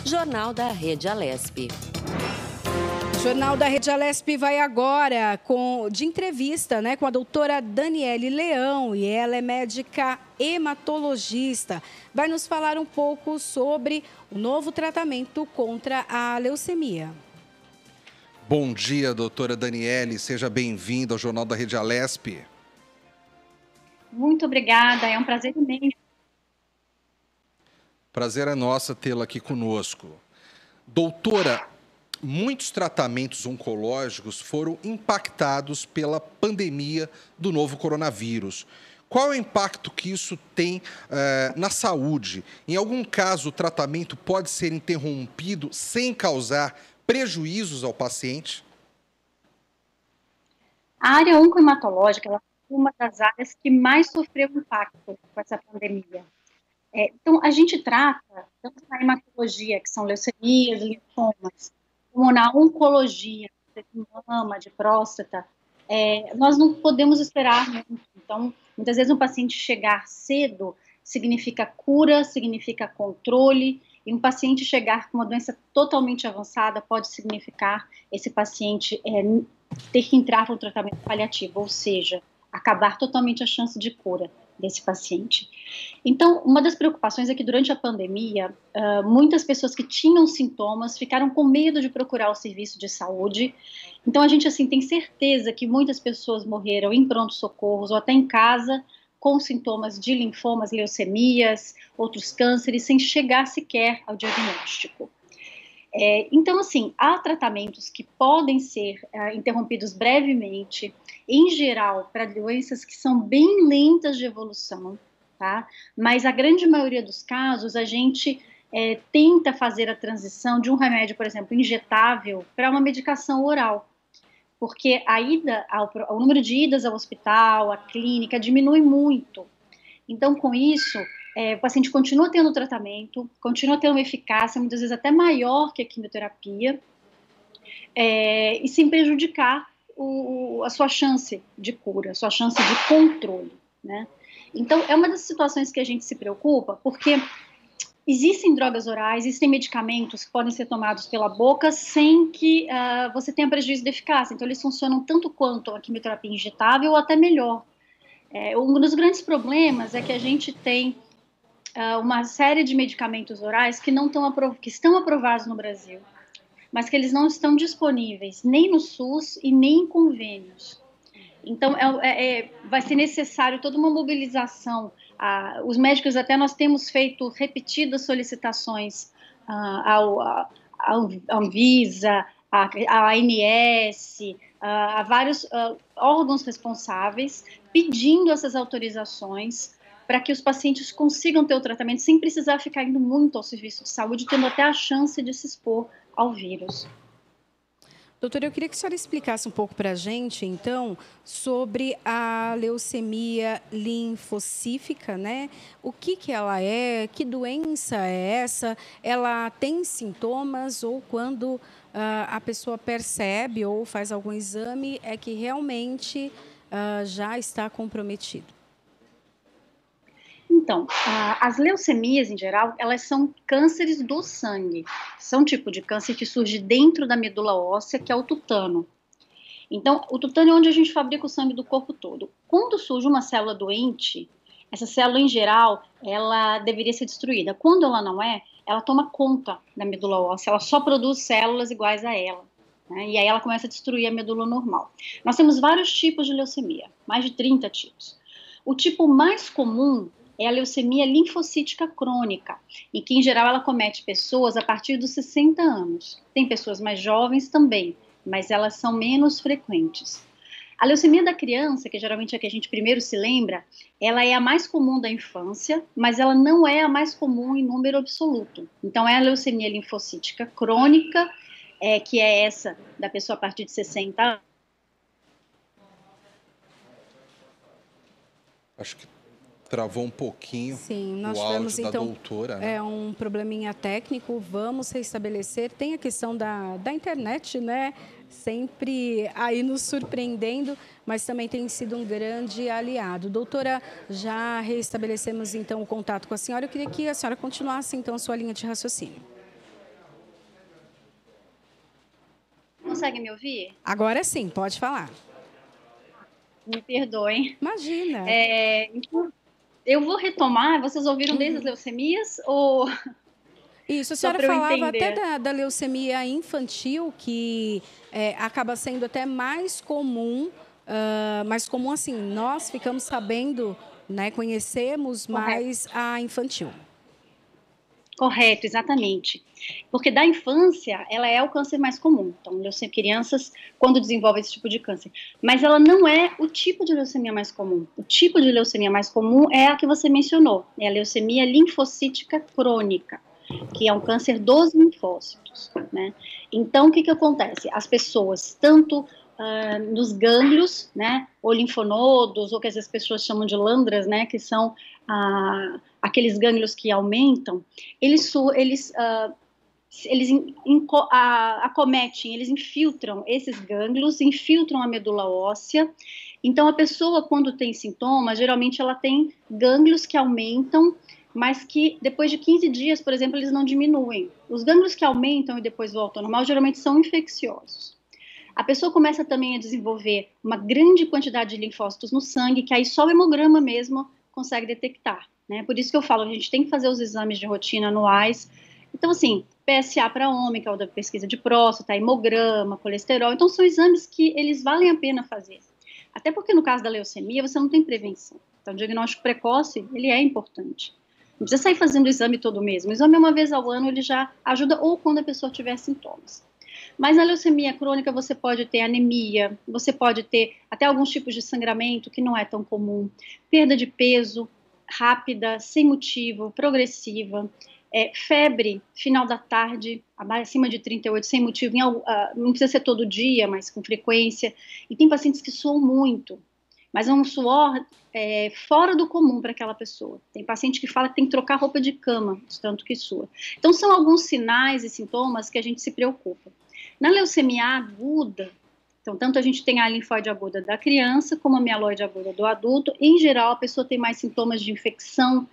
Jornal da Rede Alesp. O Jornal da Rede Alesp vai agora de entrevista, com a doutora Daniele Leão, e ela é médica hematologista. Vai nos falar um pouco sobre o novo tratamento contra a leucemia. Bom dia, doutora Daniele. Seja bem-vinda ao Jornal da Rede Alesp. Muito obrigada, é um prazer imenso. Prazer é nosso tê-la aqui conosco. Doutora, muitos tratamentos oncológicos foram impactados pela pandemia do novo coronavírus. Qual é o impacto que isso tem na saúde? Em algum caso, o tratamento pode ser interrompido sem causar prejuízos ao paciente? A área oncohematológica ela foi uma das áreas que mais sofreu impacto com essa pandemia. Então, a gente trata, tanto na hematologia, que são leucemias, linfomas, como na oncologia, de mama, de próstata, nós não podemos esperar muito. Então, muitas vezes um paciente chegar cedo significa cura, significa controle, e um paciente chegar com uma doença totalmente avançada pode significar esse paciente ter que entrar para um tratamento paliativo, ou seja, acabar totalmente a chance de cura desse paciente. Então, uma das preocupações é que durante a pandemia, muitas pessoas que tinham sintomas ficaram com medo de procurar o serviço de saúde. Então, a gente tem certeza que muitas pessoas morreram em pronto-socorros ou até em casa com sintomas de linfomas, leucemias, outros cânceres, sem chegar sequer ao diagnóstico. Então, há tratamentos que podem ser interrompidos brevemente, em geral, para doenças que são bem lentas de evolução, tá? Mas a grande maioria dos casos, a gente tenta fazer a transição de um remédio, por exemplo, injetável, para uma medicação oral, porque o número de idas ao hospital, à clínica, diminui muito. Então, com isso, o paciente continua tendo tratamento, continua tendo uma eficácia, muitas vezes até maior que a quimioterapia, e sem prejudicar a sua chance de cura, a sua chance de controle, né? Então, é uma das situações que a gente se preocupa, porque existem drogas orais, existem medicamentos que podem ser tomados pela boca sem que você tenha prejuízo de eficácia. Então, eles funcionam tanto quanto a quimioterapia injetável ou até melhor. Um dos grandes problemas é que a gente tem uma série de medicamentos orais que estão aprovados no Brasil, mas que eles não estão disponíveis nem no SUS e nem em convênios. Então, vai ser necessário toda uma mobilização. Os médicos, até nós temos feito repetidas solicitações à Anvisa, à ANS, a vários órgãos responsáveis, pedindo essas autorizações para que os pacientes consigam ter o tratamento sem precisar ficar indo muito ao serviço de saúde, tendo até a chance de se expor ao vírus. Doutora, eu queria que a senhora explicasse um pouco para a gente, então, sobre a leucemia linfocítica, né? O que ela é, que doença é essa? Ela tem sintomas ou quando a pessoa percebe ou faz algum exame é que realmente já está comprometido? Então, as leucemias, em geral, elas são cânceres do sangue. São um tipo de câncer que surge dentro da medula óssea, que é o tutano. Então, o tutano é onde a gente fabrica o sangue do corpo todo. Quando surge uma célula doente, essa célula, em geral, ela deveria ser destruída. Quando ela não é, ela toma conta da medula óssea, ela só produz células iguais a ela, né? E aí ela começa a destruir a medula normal. Nós temos vários tipos de leucemia, mais de 30 tipos. O tipo mais comum é a leucemia linfocítica crônica, em que, em geral, ela comete pessoas a partir dos 60 anos. Tem pessoas mais jovens também, mas elas são menos frequentes. A leucemia da criança, que geralmente é a que a gente primeiro se lembra, ela é a mais comum da infância, mas ela não é a mais comum em número absoluto. Então, é a leucemia linfocítica crônica, que é essa da pessoa a partir de 60 anos. Acho que travou um pouquinho. Sim, nós o tivemos áudio então da doutora, né? um probleminha técnico, vamos restabelecer. Tem a questão da internet, né? Sempre aí nos surpreendendo, mas também tem sido um grande aliado. Doutora, já restabelecemos então o contato com a senhora. Eu queria que a senhora continuasse então a sua linha de raciocínio. conseguem me ouvir? Agora sim, pode falar. Me perdoem. Imagina. Então, eu vou retomar. Vocês ouviram desde as leucemias ou... Isso, a Só senhora para eu falava entender. até da leucemia infantil, que acaba sendo até mais comum assim, nós ficamos sabendo, né, conhecemos mais a infantil. Correto, exatamente. Porque da infância, ela é o câncer mais comum. Então, crianças, quando desenvolvem esse tipo de câncer. Mas ela não é o tipo de leucemia mais comum. O tipo de leucemia mais comum é a que você mencionou, é a leucemia linfocítica crônica, que é um câncer dos linfócitos, né? Então, o que acontece? As pessoas, tanto nos gânglios, né, ou linfonodos, ou que às vezes as pessoas chamam de landras, né, que são aqueles gânglios que aumentam, eles acometem, eles infiltram esses gânglios, infiltram a medula óssea. Então, a pessoa, quando tem sintomas, geralmente ela tem gânglios que aumentam, mas que depois de 15 dias, por exemplo, eles não diminuem. Os gânglios que aumentam e depois voltam ao normal, geralmente são infecciosos. A pessoa começa também a desenvolver uma grande quantidade de linfócitos no sangue, que aí só o hemograma mesmo consegue detectar, né? Por isso que eu falo, a gente tem que fazer os exames de rotina anuais. Então, assim, PSA para homem, que é o da pesquisa de próstata, hemograma, colesterol. Então, são exames que eles valem a pena fazer. Até porque no caso da leucemia, você não tem prevenção. Então, o diagnóstico precoce, ele é importante. Não precisa sair fazendo o exame todo mês. O exame uma vez ao ano, ele já ajuda, ou quando a pessoa tiver sintomas. Mas na leucemia crônica você pode ter anemia, você pode ter até alguns tipos de sangramento que não é tão comum, perda de peso rápida, sem motivo, progressiva, febre, final da tarde, acima de 38, sem motivo, não precisa ser todo dia, mas com frequência. E tem pacientes que suam muito, mas é um suor fora do comum para aquela pessoa. Tem paciente que fala que tem que trocar roupa de cama, de tanto que sua. Então, são alguns sinais e sintomas que a gente se preocupa. Na leucemia aguda, então, tanto a gente tem a linfóide aguda da criança, como a mieloide aguda do adulto. Em geral, a pessoa tem mais sintomas de infecção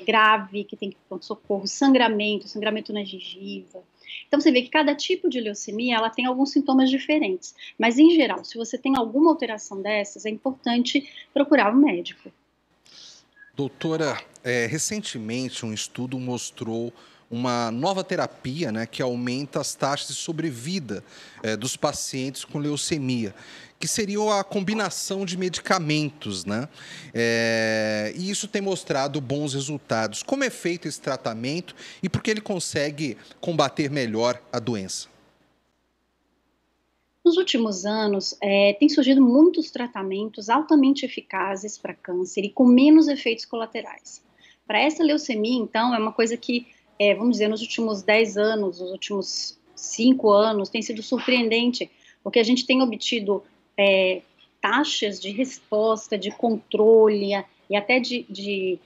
grave, que tem que ir para socorro, sangramento na gengiva. Então, você vê que cada tipo de leucemia, ela tem alguns sintomas diferentes. Mas, em geral, se você tem alguma alteração dessas, é importante procurar um médico. Doutora, recentemente um estudo mostrou uma nova terapia, né, que aumenta as taxas de sobrevida dos pacientes com leucemia, que seria a combinação de medicamentos, né? E isso tem mostrado bons resultados. Como é feito esse tratamento e por que ele consegue combater melhor a doença? Nos últimos anos, tem surgido muitos tratamentos altamente eficazes para câncer e com menos efeitos colaterais. Para essa leucemia, então, é uma coisa que vamos dizer, nos últimos 10 anos, nos últimos 5 anos, tem sido surpreendente, porque a gente tem obtido taxas de resposta, de controle e até de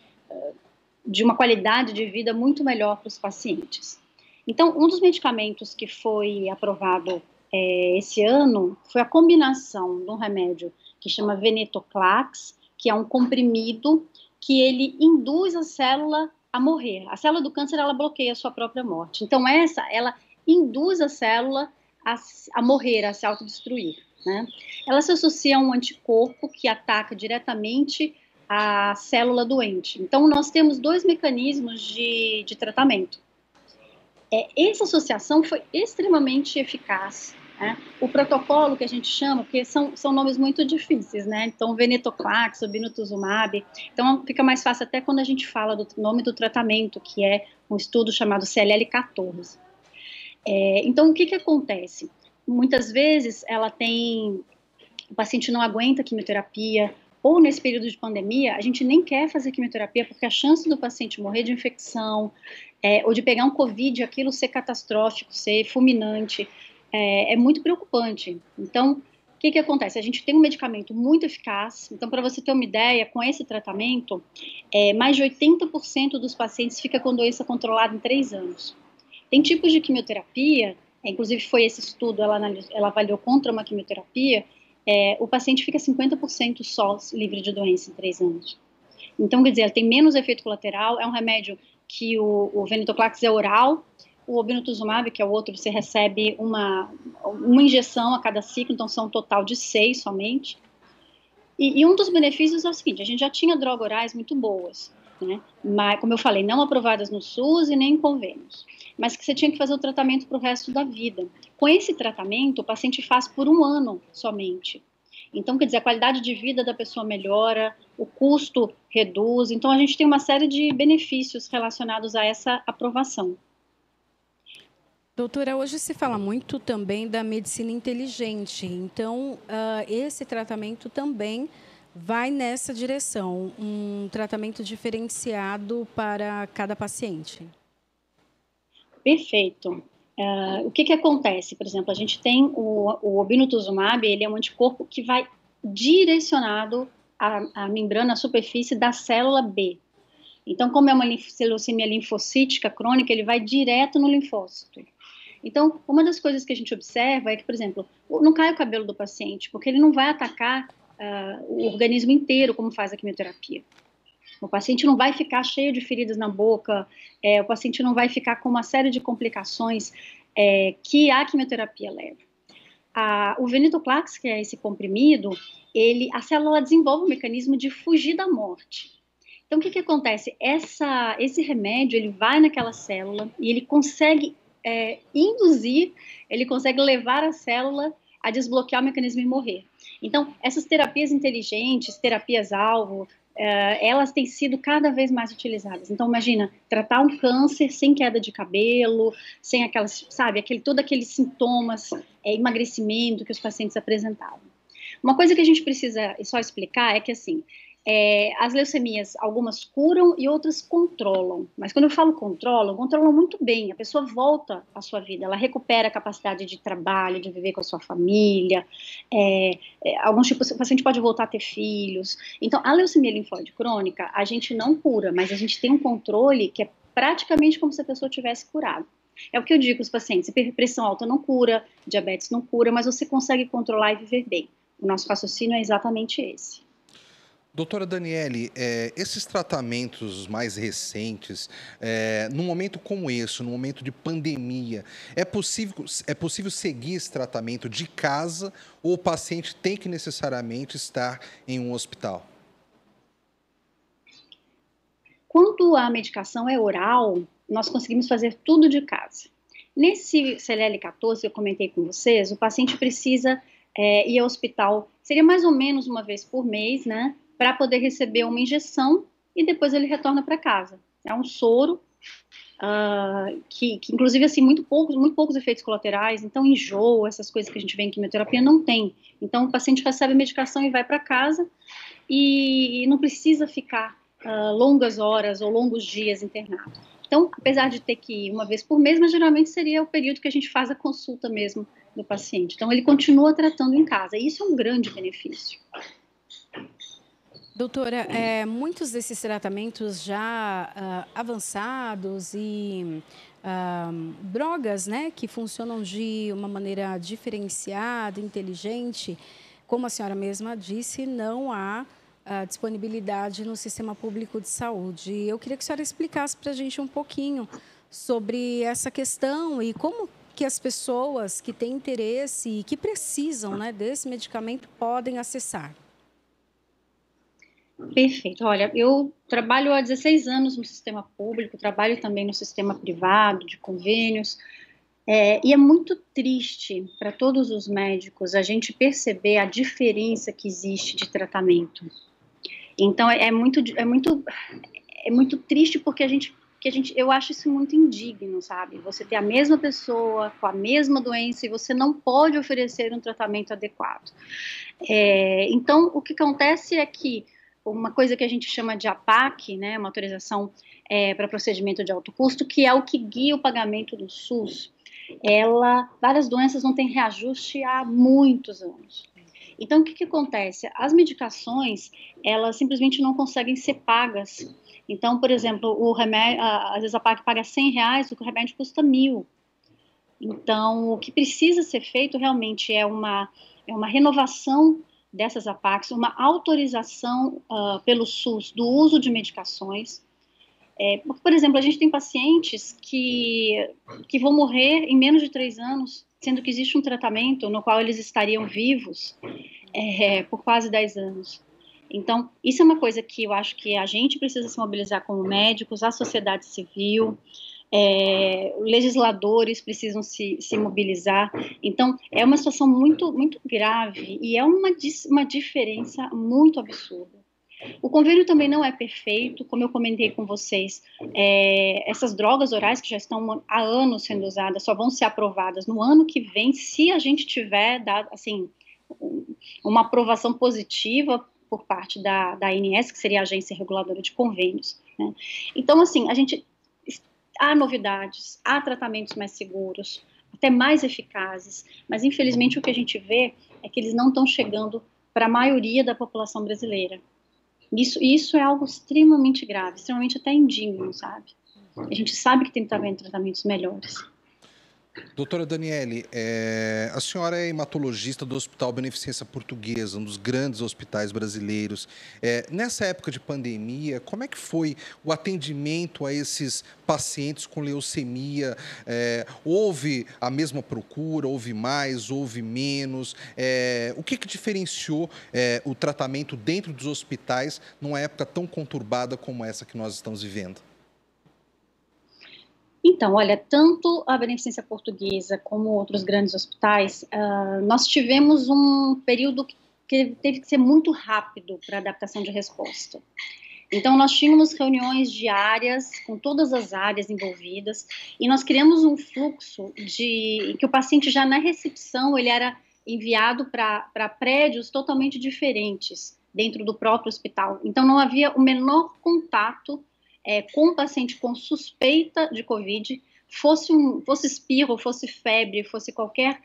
uma qualidade de vida muito melhor para os pacientes. Então, um dos medicamentos que foi aprovado esse ano foi a combinação de um remédio que chama venetoclax, que é um comprimido que ele induz a célula a morrer. A célula do câncer, ela bloqueia a sua própria morte. Então, ela induz a célula a morrer, a se autodestruir, né? Ela se associa a um anticorpo que ataca diretamente a célula doente. Então, nós temos 2 mecanismos de tratamento. Essa associação foi extremamente eficaz, né? O protocolo que a gente chama, porque são nomes muito difíceis, né? Então, venetoclax, obinutuzumab. Então, fica mais fácil até quando a gente fala do nome do tratamento, que é um estudo chamado CLL14. Então, o que acontece? Muitas vezes, o paciente não aguenta a quimioterapia, ou nesse período de pandemia, a gente nem quer fazer quimioterapia, porque a chance do paciente morrer de infecção, ou de pegar um Covid, aquilo ser catastrófico, ser fulminante, é muito preocupante. Então, o que acontece? A gente tem um medicamento muito eficaz. Então, para você ter uma ideia, com esse tratamento, mais de 80% dos pacientes fica com doença controlada em 3 anos. Tem tipos de quimioterapia, inclusive foi esse estudo, ela avaliou contra uma quimioterapia, o paciente fica 50% só livre de doença em 3 anos. Então, quer dizer, ela tem menos efeito colateral, é um remédio que o venetoclax é oral, o obinutuzumab, que é o outro, você recebe uma injeção a cada ciclo, então são um total de 6 somente. E um dos benefícios é o seguinte, a gente já tinha drogas orais muito boas, né? Mas, como eu falei, não aprovadas no SUS e nem em convênios, mas que você tinha que fazer o tratamento para o resto da vida. Com esse tratamento, o paciente faz por 1 ano somente. Então, quer dizer, a qualidade de vida da pessoa melhora, o custo reduz, então a gente tem uma série de benefícios relacionados a essa aprovação. Doutora, hoje se fala muito também da medicina inteligente, então esse tratamento também vai nessa direção, um tratamento diferenciado para cada paciente. Perfeito. O que acontece? Por exemplo, a gente tem o obinutuzumab, ele é um anticorpo que vai direcionado à membrana, à superfície da célula B. Então, como é uma leucemia linfocítica crônica, ele vai direto no linfócito. Então, uma das coisas que a gente observa é que, por exemplo, não cai o cabelo do paciente, porque ele não vai atacar o organismo inteiro, como faz a quimioterapia. O paciente não vai ficar cheio de feridas na boca, o paciente não vai ficar com uma série de complicações que a quimioterapia leva. O venetoclax, que é esse comprimido, a célula desenvolve um mecanismo de fugir da morte. Então, o que acontece? Esse remédio, ele vai naquela célula e ele consegue induzir, ele consegue levar a célula a desbloquear o mecanismo e morrer. Então, essas terapias inteligentes, terapias-alvo, elas têm sido cada vez mais utilizadas. Então, imagina, tratar um câncer sem queda de cabelo, sem aquelas, sabe, todos aqueles sintomas, emagrecimento que os pacientes apresentavam. Uma coisa que a gente precisa só explicar é que, assim, as leucemias, algumas curam e outras controlam. Mas quando eu falo controlam muito bem. A pessoa volta à sua vida, ela recupera a capacidade de trabalho, de viver com a sua família. Alguns tipos, o paciente pode voltar a ter filhos. Então, a leucemia linfóide crônica, a gente não cura, mas a gente tem um controle que é praticamente como se a pessoa tivesse curado. É o que eu digo para os pacientes: pressão alta não cura, diabetes não cura, mas você consegue controlar e viver bem. O nosso raciocínio é exatamente esse. Doutora Daniele, esses tratamentos mais recentes, num momento como esse, num momento de pandemia, é possível seguir esse tratamento de casa ou o paciente tem que necessariamente estar em um hospital? Quando a medicação é oral, nós conseguimos fazer tudo de casa. Nesse CLL14 que eu comentei com vocês, o paciente precisa ir ao hospital, seria mais ou menos uma vez por mês, né? Para poder receber uma injeção e depois ele retorna para casa. É um soro que inclusive, assim, muito poucos efeitos colaterais, então enjoo, essas coisas que a gente vê em quimioterapia, não tem. Então o paciente recebe a medicação e vai para casa e não precisa ficar longas horas ou longos dias internado. Então, apesar de ter que ir uma vez por mês, mas geralmente seria o período que a gente faz a consulta mesmo do paciente. Então ele continua tratando em casa, e isso é um grande benefício. Doutora, muitos desses tratamentos já avançados e drogas, né, que funcionam de uma maneira diferenciada, inteligente, como a senhora mesma disse, não há disponibilidade no sistema público de saúde. Eu queria que a senhora explicasse para a gente um pouquinho sobre essa questão e como que as pessoas que têm interesse e que precisam, né, desse medicamento podem acessar. Perfeito. Olha, eu trabalho há 16 anos no sistema público, trabalho também no sistema privado, de convênios, e é muito triste para todos os médicos a gente perceber a diferença que existe de tratamento. Então, é muito triste porque eu acho isso muito indigno, sabe? Você ter a mesma pessoa com a mesma doença e você não pode oferecer um tratamento adequado. Então, o que acontece é que uma coisa que a gente chama de APAC, né, uma autorização para procedimento de alto custo, que é o que guia o pagamento do SUS, várias doenças não têm reajuste há muitos anos. Então, o que acontece? As medicações, elas simplesmente não conseguem ser pagas. Então, por exemplo, o remédio, às vezes a APAC paga R$100, o remédio custa R$1.000. Então, o que precisa ser feito realmente é uma renovação dessas APACs, uma autorização pelo SUS do uso de medicações. Por exemplo, a gente tem pacientes que vão morrer em menos de 3 anos sendo que existe um tratamento no qual eles estariam vivos por quase 10 anos. Então, isso é uma coisa que eu acho que a gente precisa se mobilizar como médicos, a sociedade civil, legisladores precisam se mobilizar. Então, é uma situação muito, muito grave e é uma diferença muito absurda. O convênio também não é perfeito, como eu comentei com vocês, essas drogas orais que já estão há anos sendo usadas só vão ser aprovadas no ano que vem, se a gente tiver assim, uma aprovação positiva por parte da ANS, que seria a Agência Reguladora de Convênios, né? Então, assim, há novidades, há tratamentos mais seguros, até mais eficazes, mas infelizmente o que a gente vê é que eles não estão chegando para a maioria da população brasileira. Isso é algo extremamente grave, extremamente até indigno, sabe? A gente sabe que tem que haver tratamentos melhores. Doutora Daniele, a senhora é hematologista do Hospital Beneficência Portuguesa, um dos grandes hospitais brasileiros. Nessa época de pandemia, como é que foi o atendimento a esses pacientes com leucemia? Houve a mesma procura? Houve mais? Houve menos? O que diferenciou o tratamento dentro dos hospitais numa época tão conturbada como essa que nós estamos vivendo? Então, olha, tanto a Beneficência Portuguesa como outros grandes hospitais, nós tivemos um período que teve que ser muito rápido para adaptação de resposta. Então, nós tínhamos reuniões diárias com todas as áreas envolvidas e nós criamos um fluxo de que o paciente já na recepção ele era enviado para prédios totalmente diferentes dentro do próprio hospital. Então, não havia o menor contato com o paciente com suspeita de Covid, fosse espirro, fosse febre, fosse qualquer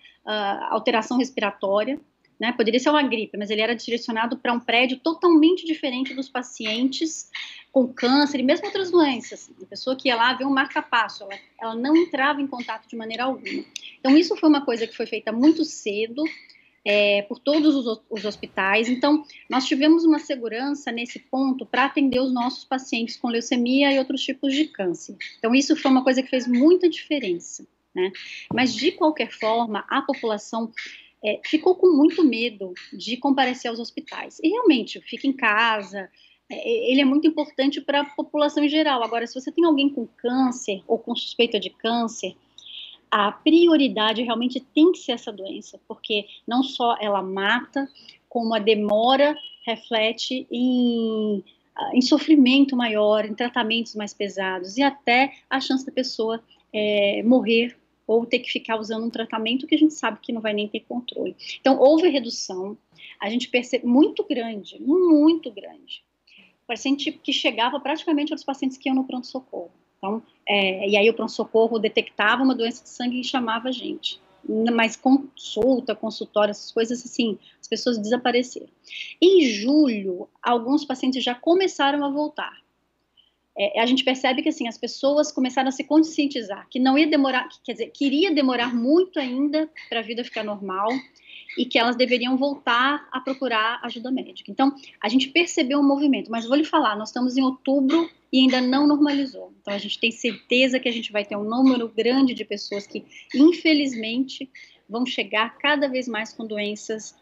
alteração respiratória, né? Poderia ser uma gripe, mas ele era direcionado para um prédio totalmente diferente dos pacientes com câncer e mesmo outras doenças. A pessoa que ia lá ver um marca-passo, ela não entrava em contato de maneira alguma. Então, isso foi uma coisa que foi feita muito cedo, por todos os hospitais. Então, nós tivemos uma segurança nesse ponto para atender os nossos pacientes com leucemia e outros tipos de câncer. Então, isso foi uma coisa que fez muita diferença, né? Mas, de qualquer forma, a população ficou com muito medo de comparecer aos hospitais. E, realmente, fica em casa, ele é muito importante para a população em geral. Agora, se você tem alguém com câncer ou com suspeita de câncer, a prioridade realmente tem que ser essa doença, porque não só ela mata, como a demora reflete em sofrimento maior, em tratamentos mais pesados e até a chance da pessoa morrer ou ter que ficar usando um tratamento que a gente sabe que não vai nem ter controle. Então, houve redução, a gente percebe muito grande, o paciente que chegava praticamente aos pacientes que iam no pronto-socorro. Então, e aí o pronto-socorro detectava uma doença de sangue e chamava a gente. Mas consultório, essas coisas assim, as pessoas desapareceram. Em julho, alguns pacientes já começaram a voltar. A gente percebe que assim, as pessoas começaram a se conscientizar, que não ia demorar, quer dizer, que iria demorar muito ainda para a vida ficar normal, e que elas deveriam voltar a procurar ajuda médica. Então, a gente percebeu um movimento, mas vou lhe falar, nós estamos em outubro e ainda não normalizou. Então, a gente tem certeza que a gente vai ter um número grande de pessoas que, infelizmente, vão chegar cada vez mais com doenças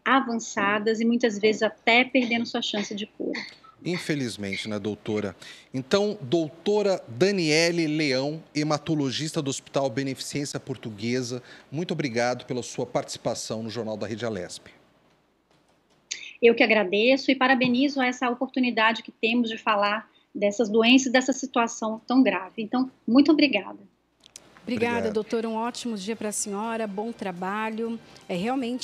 avançadas e muitas vezes até perdendo sua chance de cura. Infelizmente, né, doutora? Então, doutora Daniele Leão, hematologista do Hospital Beneficência Portuguesa, muito obrigado pela sua participação no Jornal da Rede Alesp. Eu que agradeço e parabenizo essa oportunidade que temos de falar dessas doenças, dessa situação tão grave. Então, muito obrigada. Obrigada, doutora. Um ótimo dia para a senhora, bom trabalho. Realmente